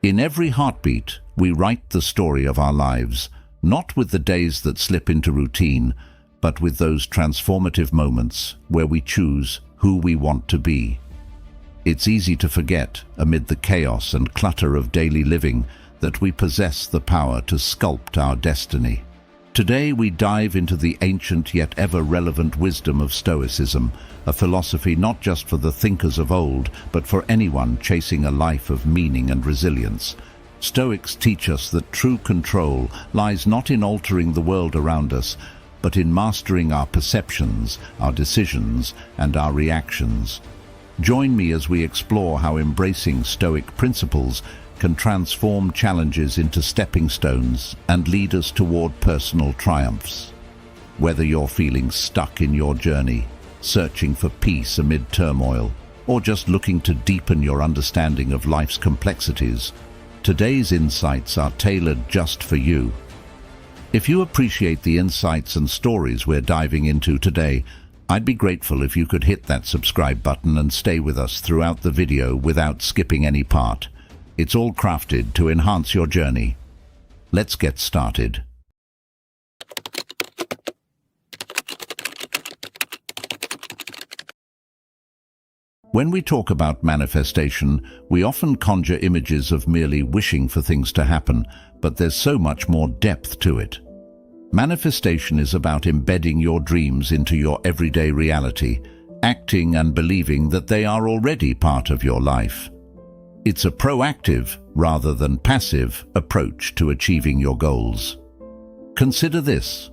In every heartbeat, we write the story of our lives, not with the days that slip into routine, but with those transformative moments where we choose who we want to be. It's easy to forget, amid the chaos and clutter of daily living, that we possess the power to sculpt our destiny. Today we dive into the ancient yet ever-relevant wisdom of Stoicism, a philosophy not just for the thinkers of old, but for anyone chasing a life of meaning and resilience. Stoics teach us that true control lies not in altering the world around us, but in mastering our perceptions, our decisions, and our reactions. Join me as we explore how embracing Stoic principles can transform challenges into stepping stones and lead us toward personal triumphs. Whether you're feeling stuck in your journey, searching for peace amid turmoil, or just looking to deepen your understanding of life's complexities, today's insights are tailored just for you. If you appreciate the insights and stories we're diving into today, I'd be grateful if you could hit that subscribe button and stay with us throughout the video without skipping any part. It's all crafted to enhance your journey. Let's get started. When we talk about manifestation, we often conjure images of merely wishing for things to happen, but there's so much more depth to it. Manifestation is about embedding your dreams into your everyday reality, acting and believing that they are already part of your life. It's a proactive, rather than passive, approach to achieving your goals. Consider this.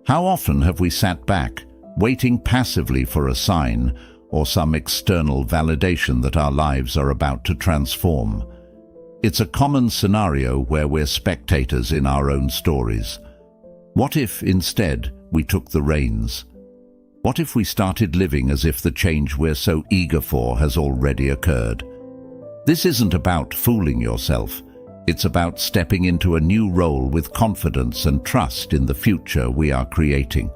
How often have we sat back, waiting passively for a sign or some external validation that our lives are about to transform? It's a common scenario where we're spectators in our own stories. What if, instead, we took the reins? What if we started living as if the change we're so eager for has already occurred? This isn't about fooling yourself. It's about stepping into a new role with confidence and trust in the future we are creating.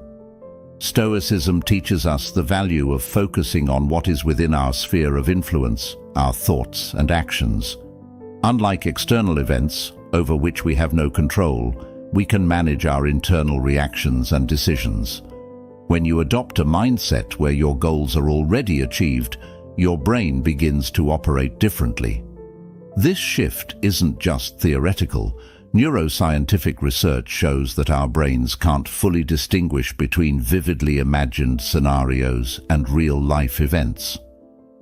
Stoicism teaches us the value of focusing on what is within our sphere of influence, our thoughts and actions. Unlike external events, over which we have no control, we can manage our internal reactions and decisions. When you adopt a mindset where your goals are already achieved, your brain begins to operate differently. This shift isn't just theoretical. Neuroscientific research shows that our brains can't fully distinguish between vividly imagined scenarios and real-life events.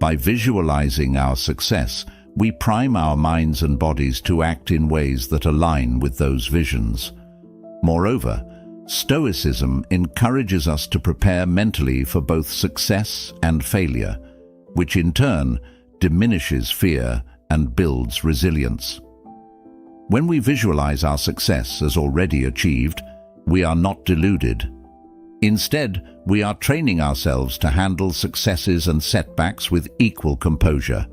By visualizing our success, we prime our minds and bodies to act in ways that align with those visions. Moreover, Stoicism encourages us to prepare mentally for both success and failure, which in turn diminishes fear and builds resilience. When we visualize our success as already achieved, we are not deluded. Instead, we are training ourselves to handle successes and setbacks with equal composure,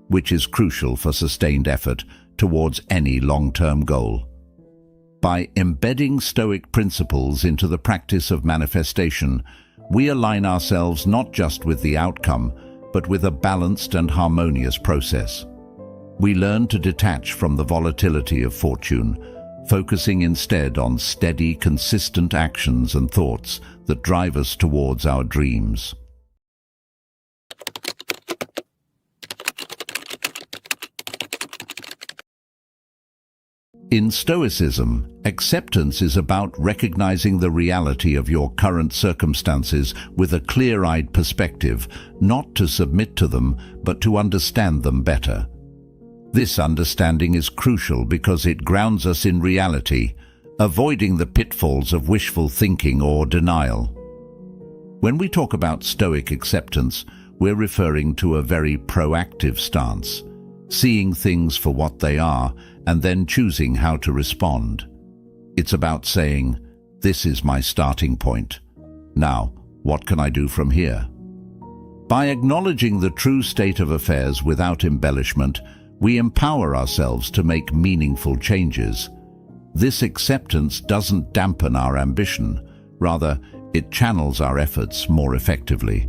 which is crucial for sustained effort towards any long-term goal. By embedding Stoic principles into the practice of manifestation, we align ourselves not just with the outcome, but with a balanced and harmonious process. We learn to detach from the volatility of fortune, focusing instead on steady, consistent actions and thoughts that drive us towards our dreams. In Stoicism, acceptance is about recognizing the reality of your current circumstances with a clear-eyed perspective, not to submit to them, but to understand them better. This understanding is crucial because it grounds us in reality, avoiding the pitfalls of wishful thinking or denial. When we talk about Stoic acceptance, we're referring to a very proactive stance, seeing things for what they are and then choosing how to respond. It's about saying, "This is my starting point. Now, what can I do from here?" By acknowledging the true state of affairs without embellishment, we empower ourselves to make meaningful changes. This acceptance doesn't dampen our ambition, rather, it channels our efforts more effectively.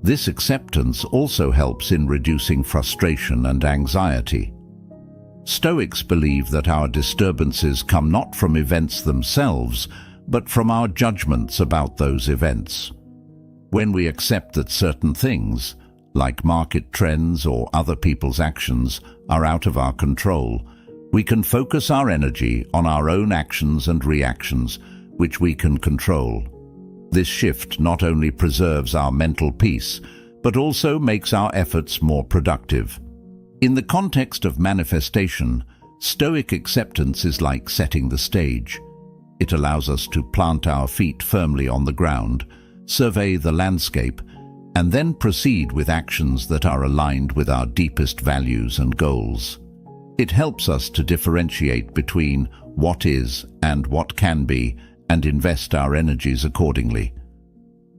This acceptance also helps in reducing frustration and anxiety. Stoics believe that our disturbances come not from events themselves, but from our judgments about those events. When we accept that certain things, like market trends or other people's actions, are out of our control, we can focus our energy on our own actions and reactions, which we can control. This shift not only preserves our mental peace, but also makes our efforts more productive. In the context of manifestation, Stoic acceptance is like setting the stage. It allows us to plant our feet firmly on the ground, survey the landscape, and then proceed with actions that are aligned with our deepest values and goals. It helps us to differentiate between what is and what can be, and invest our energies accordingly.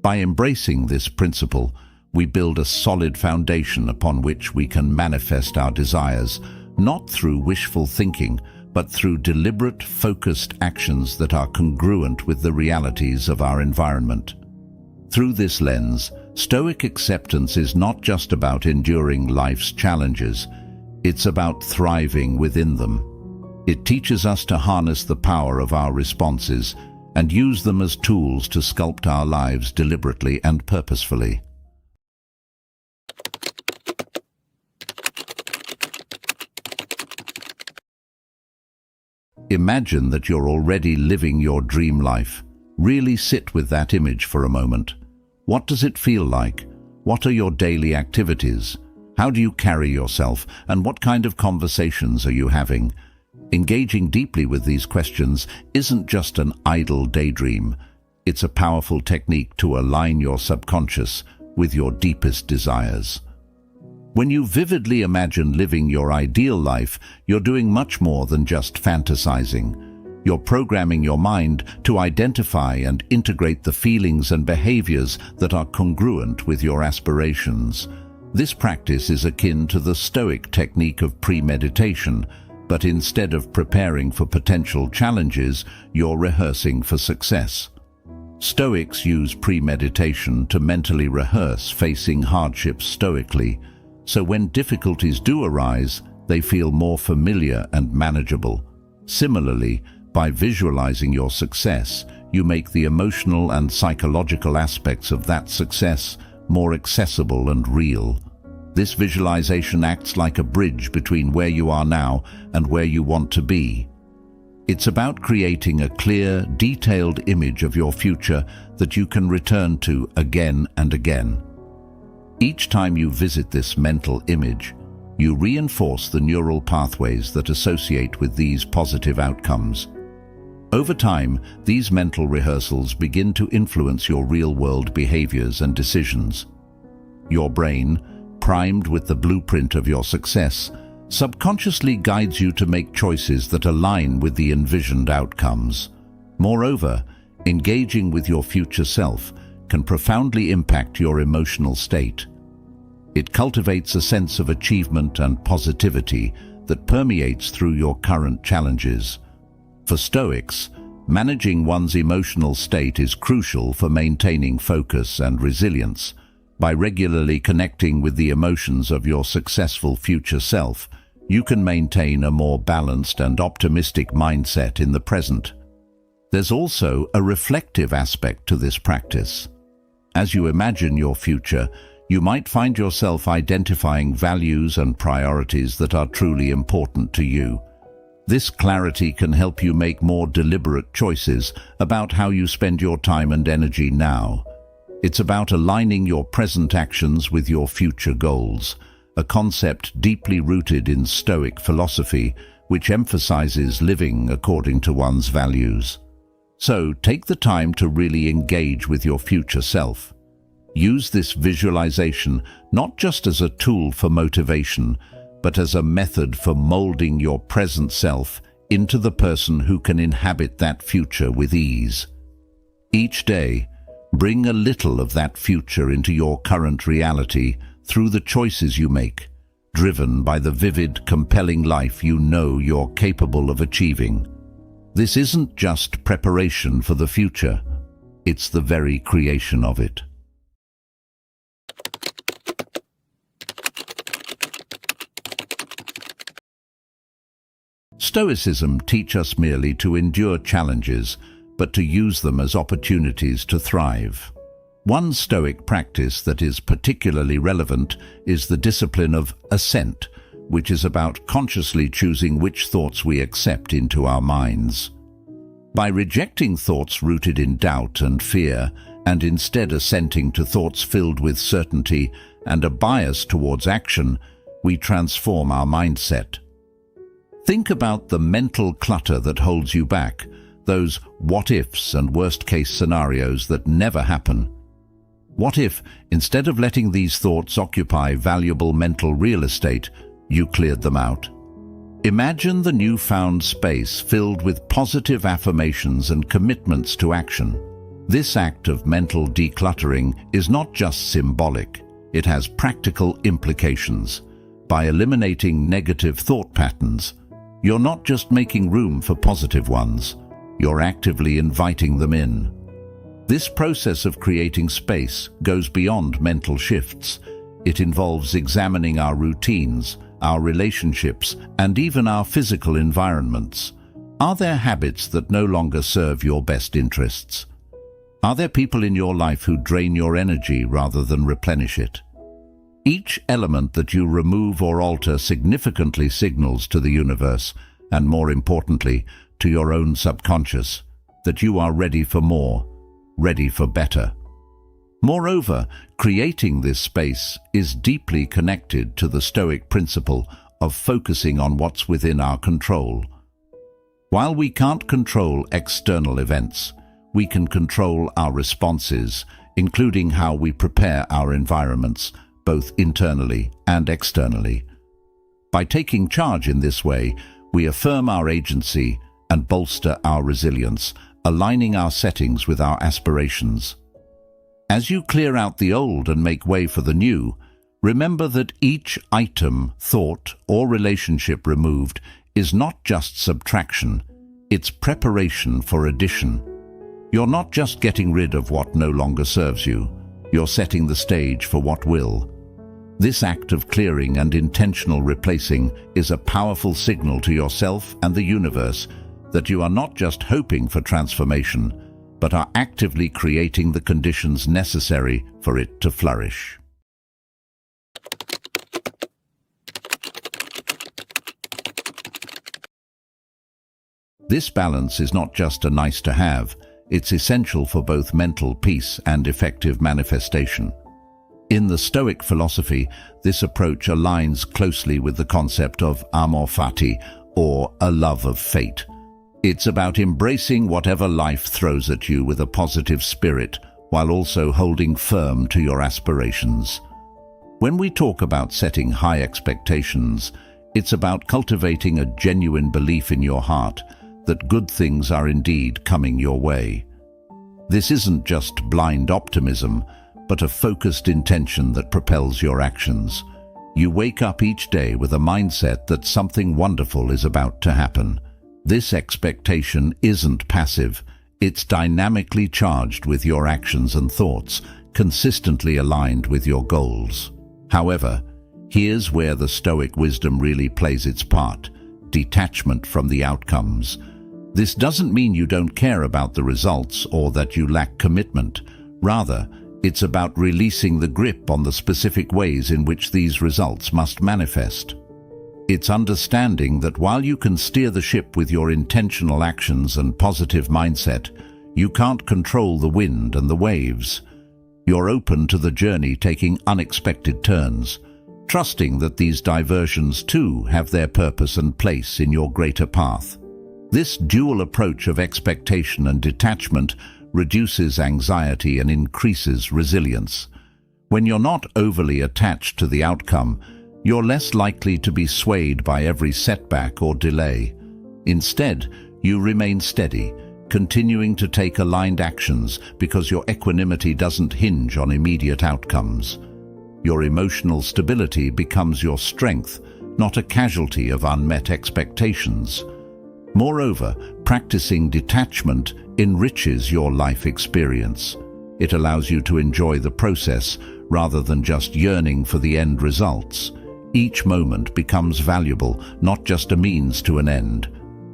By embracing this principle, we build a solid foundation upon which we can manifest our desires, not through wishful thinking, but through deliberate, focused actions that are congruent with the realities of our environment. Through this lens, Stoic acceptance is not just about enduring life's challenges, it's about thriving within them. It teaches us to harness the power of our responses and use them as tools to sculpt our lives deliberately and purposefully. Imagine that you're already living your dream life. Really sit with that image for a moment. What does it feel like? What are your daily activities? How do you carry yourself? And what kind of conversations are you having? Engaging deeply with these questions isn't just an idle daydream. It's a powerful technique to align your subconscious with your deepest desires. When you vividly imagine living your ideal life, you're doing much more than just fantasizing. You're programming your mind to identify and integrate the feelings and behaviors that are congruent with your aspirations. This practice is akin to the Stoic technique of premeditation, but instead of preparing for potential challenges, you're rehearsing for success. Stoics use premeditation to mentally rehearse facing hardships stoically, so when difficulties do arise, they feel more familiar and manageable. Similarly, by visualizing your success, you make the emotional and psychological aspects of that success more accessible and real. This visualization acts like a bridge between where you are now and where you want to be. It's about creating a clear, detailed image of your future that you can return to again and again. Each time you visit this mental image, you reinforce the neural pathways that associate with these positive outcomes. Over time, these mental rehearsals begin to influence your real-world behaviors and decisions. Your brain, primed with the blueprint of your success, subconsciously guides you to make choices that align with the envisioned outcomes. Moreover, engaging with your future self can profoundly impact your emotional state. It cultivates a sense of achievement and positivity that permeates through your current challenges. For Stoics, managing one's emotional state is crucial for maintaining focus and resilience. By regularly connecting with the emotions of your successful future self, you can maintain a more balanced and optimistic mindset in the present. There's also a reflective aspect to this practice. As you imagine your future, you might find yourself identifying values and priorities that are truly important to you. This clarity can help you make more deliberate choices about how you spend your time and energy now. It's about aligning your present actions with your future goals, a concept deeply rooted in Stoic philosophy, which emphasizes living according to one's values. So, take the time to really engage with your future self. Use this visualization not just as a tool for motivation, but as a method for molding your present self into the person who can inhabit that future with ease. Each day, bring a little of that future into your current reality through the choices you make, driven by the vivid, compelling life you know you're capable of achieving. This isn't just preparation for the future, it's the very creation of it. Stoicism teaches us merely to endure challenges, but to use them as opportunities to thrive. One Stoic practice that is particularly relevant is the discipline of assent, which is about consciously choosing which thoughts we accept into our minds. By rejecting thoughts rooted in doubt and fear, and instead assenting to thoughts filled with certainty and a bias towards action, we transform our mindset. Think about the mental clutter that holds you back, those what-ifs and worst-case scenarios that never happen. What if, instead of letting these thoughts occupy valuable mental real estate, you cleared them out? Imagine the newfound space filled with positive affirmations and commitments to action. This act of mental decluttering is not just symbolic, it has practical implications. By eliminating negative thought patterns, you're not just making room for positive ones, you're actively inviting them in. This process of creating space goes beyond mental shifts. It involves examining our routines, our relationships, and even our physical environments. Are there habits that no longer serve your best interests? Are there people in your life who drain your energy rather than replenish it? Each element that you remove or alter significantly signals to the universe, and more importantly, to your own subconscious, that you are ready for more, ready for better. Moreover, creating this space is deeply connected to the Stoic principle of focusing on what's within our control. While we can't control external events, we can control our responses, including how we prepare our environments, both internally and externally. By taking charge in this way, we affirm our agency and bolster our resilience, aligning our settings with our aspirations. As you clear out the old and make way for the new, remember that each item, thought, or relationship removed is not just subtraction, it's preparation for addition. You're not just getting rid of what no longer serves you, you're setting the stage for what will. This act of clearing and intentional replacing is a powerful signal to yourself and the universe that you are not just hoping for transformation, but are actively creating the conditions necessary for it to flourish. This balance is not just a nice to have, it's essential for both mental peace and effective manifestation. In the Stoic philosophy, this approach aligns closely with the concept of amor fati, or a love of fate. It's about embracing whatever life throws at you with a positive spirit, while also holding firm to your aspirations. When we talk about setting high expectations, it's about cultivating a genuine belief in your heart that good things are indeed coming your way. This isn't just blind optimism, but a focused intention that propels your actions. You wake up each day with a mindset that something wonderful is about to happen. This expectation isn't passive, it's dynamically charged with your actions and thoughts, consistently aligned with your goals. However, here's where the Stoic wisdom really plays its part: detachment from the outcomes. This doesn't mean you don't care about the results or that you lack commitment. Rather, it's about releasing the grip on the specific ways in which these results must manifest. It's understanding that while you can steer the ship with your intentional actions and positive mindset, you can't control the wind and the waves. You're open to the journey taking unexpected turns, trusting that these diversions too have their purpose and place in your greater path. This dual approach of expectation and detachment reduces anxiety and increases resilience. When you're not overly attached to the outcome, you're less likely to be swayed by every setback or delay. Instead, you remain steady, continuing to take aligned actions because your equanimity doesn't hinge on immediate outcomes. Your emotional stability becomes your strength, not a casualty of unmet expectations. Moreover, practicing detachment enriches your life experience. It allows you to enjoy the process rather than just yearning for the end results. Each moment becomes valuable, not just a means to an end.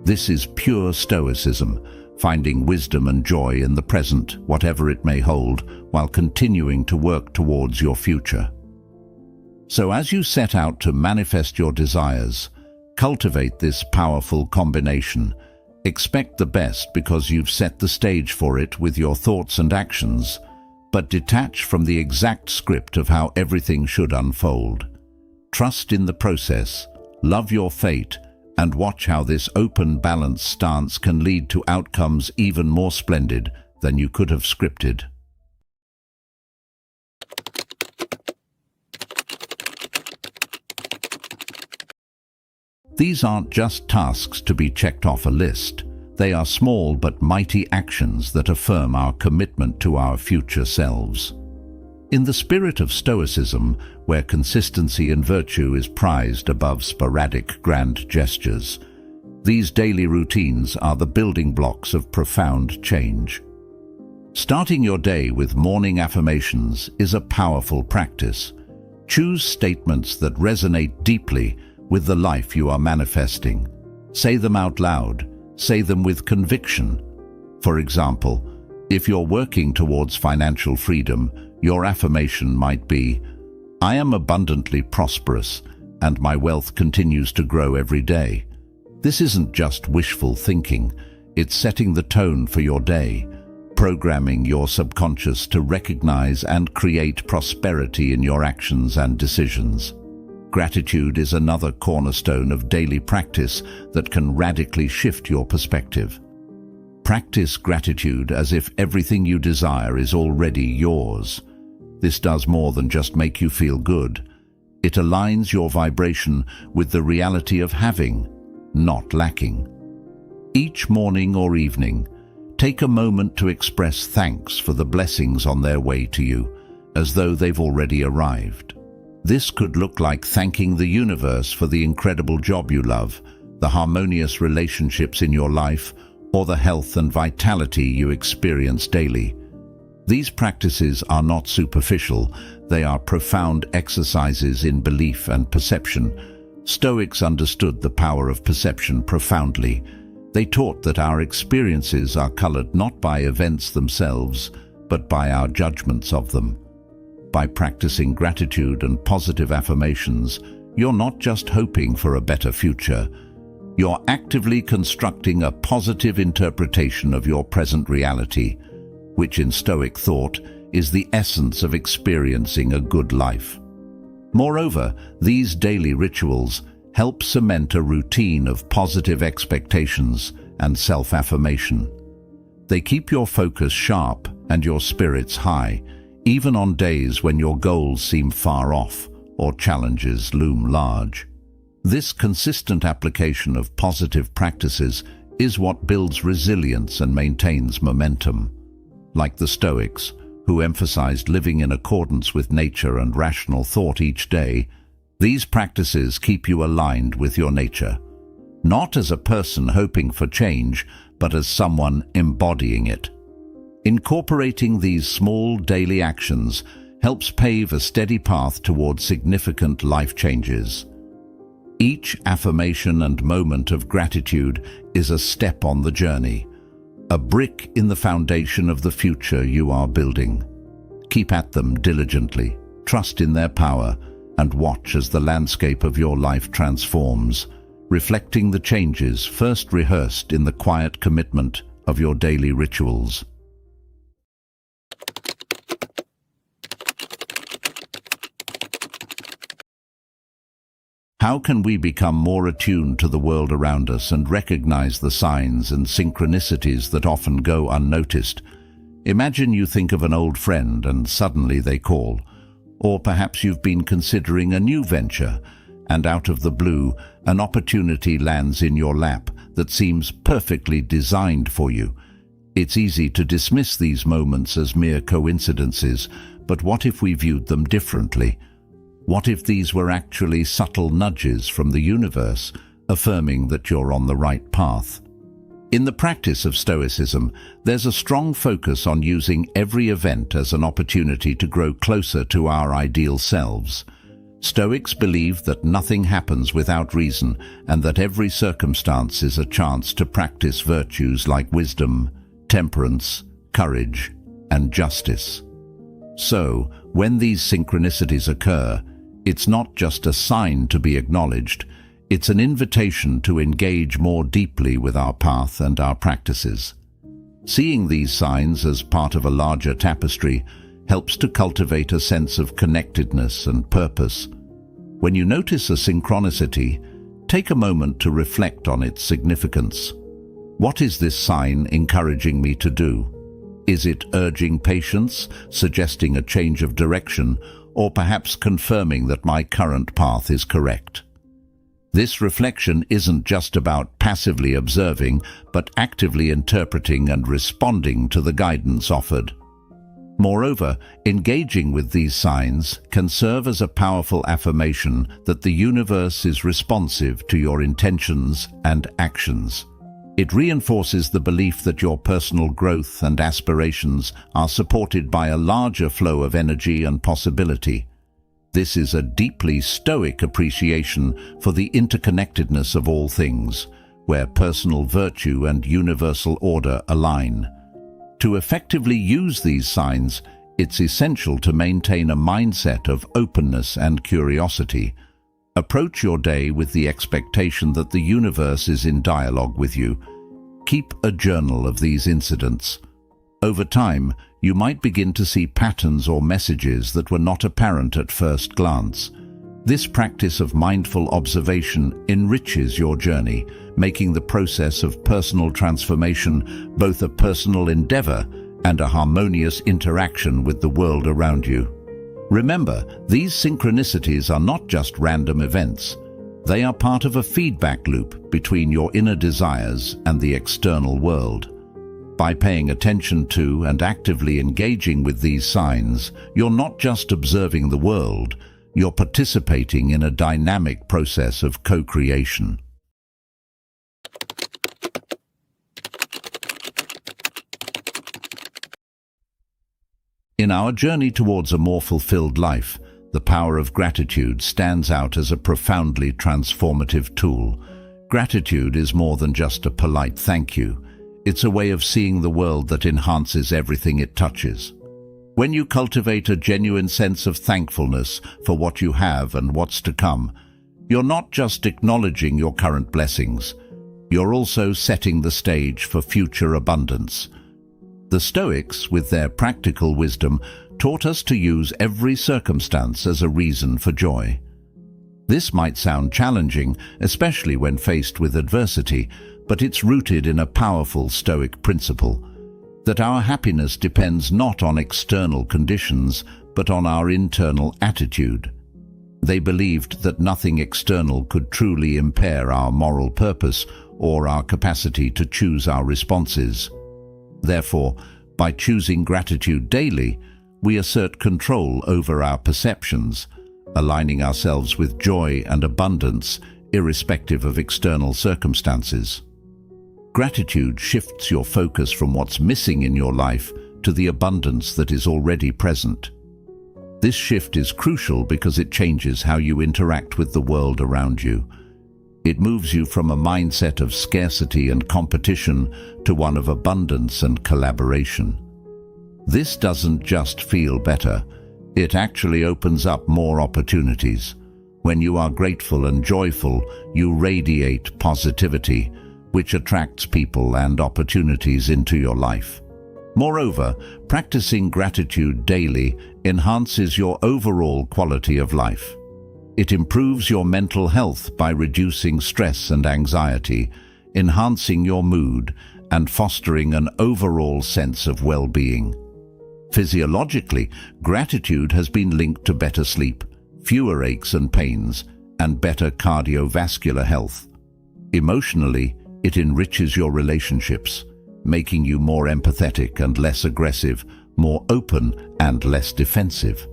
This is pure Stoicism, finding wisdom and joy in the present, whatever it may hold, while continuing to work towards your future. So as you set out to manifest your desires, cultivate this powerful combination. Expect the best because you've set the stage for it with your thoughts and actions, but detach from the exact script of how everything should unfold. Trust in the process, love your fate, and watch how this open, balanced stance can lead to outcomes even more splendid than you could have scripted. These aren't just tasks to be checked off a list. They are small but mighty actions that affirm our commitment to our future selves. In the spirit of Stoicism, where consistency and virtue is prized above sporadic grand gestures, these daily routines are the building blocks of profound change. Starting your day with morning affirmations is a powerful practice. Choose statements that resonate deeply with the life you are manifesting. Say them out loud. Say them with conviction. For example, if you're working towards financial freedom, your affirmation might be, "I am abundantly prosperous, and my wealth continues to grow every day." This isn't just wishful thinking, it's setting the tone for your day, programming your subconscious to recognize and create prosperity in your actions and decisions. Gratitude is another cornerstone of daily practice that can radically shift your perspective. Practice gratitude as if everything you desire is already yours. This does more than just make you feel good. It aligns your vibration with the reality of having, not lacking. Each morning or evening, take a moment to express thanks for the blessings on their way to you, as though they've already arrived. This could look like thanking the universe for the incredible job you love, the harmonious relationships in your life, or the health and vitality you experience daily. These practices are not superficial, they are profound exercises in belief and perception. Stoics understood the power of perception profoundly. They taught that our experiences are colored not by events themselves, but by our judgments of them. By practicing gratitude and positive affirmations, you're not just hoping for a better future. You're actively constructing a positive interpretation of your present reality, which in Stoic thought is the essence of experiencing a good life. Moreover, these daily rituals help cement a routine of positive expectations and self-affirmation. They keep your focus sharp and your spirits high, even on days when your goals seem far off or challenges loom large. This consistent application of positive practices is what builds resilience and maintains momentum. Like the Stoics, who emphasized living in accordance with nature and rational thought each day, these practices keep you aligned with your nature, not as a person hoping for change, but as someone embodying it. Incorporating these small daily actions helps pave a steady path toward significant life changes. Each affirmation and moment of gratitude is a step on the journey, a brick in the foundation of the future you are building. Keep at them diligently, trust in their power, and watch as the landscape of your life transforms, reflecting the changes first rehearsed in the quiet commitment of your daily rituals. How can we become more attuned to the world around us and recognize the signs and synchronicities that often go unnoticed? Imagine you think of an old friend and suddenly they call. Or perhaps you've been considering a new venture, and out of the blue, an opportunity lands in your lap that seems perfectly designed for you. It's easy to dismiss these moments as mere coincidences, but what if we viewed them differently? What if these were actually subtle nudges from the universe, affirming that you're on the right path? In the practice of Stoicism, there's a strong focus on using every event as an opportunity to grow closer to our ideal selves. Stoics believe that nothing happens without reason and that every circumstance is a chance to practice virtues like wisdom, temperance, courage, and justice. So, when these synchronicities occur, it's not just a sign to be acknowledged, it's an invitation to engage more deeply with our path and our practices. Seeing these signs as part of a larger tapestry helps to cultivate a sense of connectedness and purpose. When you notice a synchronicity, take a moment to reflect on its significance. What is this sign encouraging me to do? Is it urging patience, suggesting a change of direction, or perhaps confirming that my current path is correct? This reflection isn't just about passively observing, but actively interpreting and responding to the guidance offered. Moreover, engaging with these signs can serve as a powerful affirmation that the universe is responsive to your intentions and actions. It reinforces the belief that your personal growth and aspirations are supported by a larger flow of energy and possibility. This is a deeply Stoic appreciation for the interconnectedness of all things, where personal virtue and universal order align. To effectively use these signs, it's essential to maintain a mindset of openness and curiosity. Approach your day with the expectation that the universe is in dialogue with you. Keep a journal of these incidents. Over time, you might begin to see patterns or messages that were not apparent at first glance. This practice of mindful observation enriches your journey, making the process of personal transformation both a personal endeavor and a harmonious interaction with the world around you. Remember, these synchronicities are not just random events. They are part of a feedback loop between your inner desires and the external world. By paying attention to and actively engaging with these signs, you're not just observing the world, you're participating in a dynamic process of co-creation. In our journey towards a more fulfilled life, the power of gratitude stands out as a profoundly transformative tool. Gratitude is more than just a polite thank you. It's a way of seeing the world that enhances everything it touches. When you cultivate a genuine sense of thankfulness for what you have and what's to come, you're not just acknowledging your current blessings, you're also setting the stage for future abundance. The Stoics, with their practical wisdom, taught us to use every circumstance as a reason for joy. This might sound challenging, especially when faced with adversity, but it's rooted in a powerful Stoic principle, that our happiness depends not on external conditions, but on our internal attitude. They believed that nothing external could truly impair our moral purpose or our capacity to choose our responses. Therefore, by choosing gratitude daily, we assert control over our perceptions, aligning ourselves with joy and abundance, irrespective of external circumstances. Gratitude shifts your focus from what's missing in your life to the abundance that is already present. This shift is crucial because it changes how you interact with the world around you. It moves you from a mindset of scarcity and competition to one of abundance and collaboration. This doesn't just feel better, it actually opens up more opportunities. When you are grateful and joyful, you radiate positivity, which attracts people and opportunities into your life. Moreover, practicing gratitude daily enhances your overall quality of life. It improves your mental health by reducing stress and anxiety, enhancing your mood, and fostering an overall sense of well-being. Physiologically, gratitude has been linked to better sleep, fewer aches and pains, and better cardiovascular health. Emotionally, it enriches your relationships, making you more empathetic and less aggressive, more open and less defensive.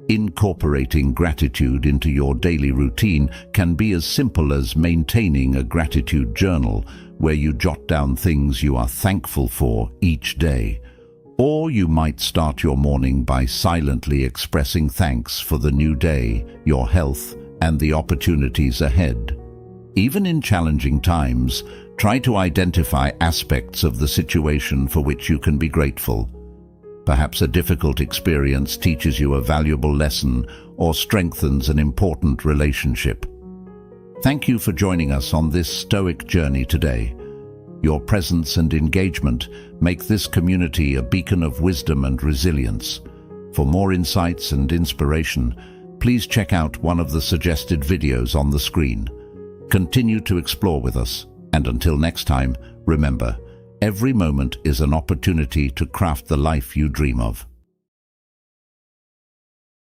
Incorporating gratitude into your daily routine can be as simple as maintaining a gratitude journal where you jot down things you are thankful for each day, Or you might start your morning by silently expressing thanks for the new day, your health, and the opportunities ahead. Even in challenging times, try to identify aspects of the situation for which you can be grateful. Perhaps a difficult experience teaches you a valuable lesson or strengthens an important relationship. Thank you for joining us on this Stoic journey today. Your presence and engagement make this community a beacon of wisdom and resilience. For more insights and inspiration, please check out one of the suggested videos on the screen. Continue to explore with us, and until next time, remember, every moment is an opportunity to craft the life you dream of.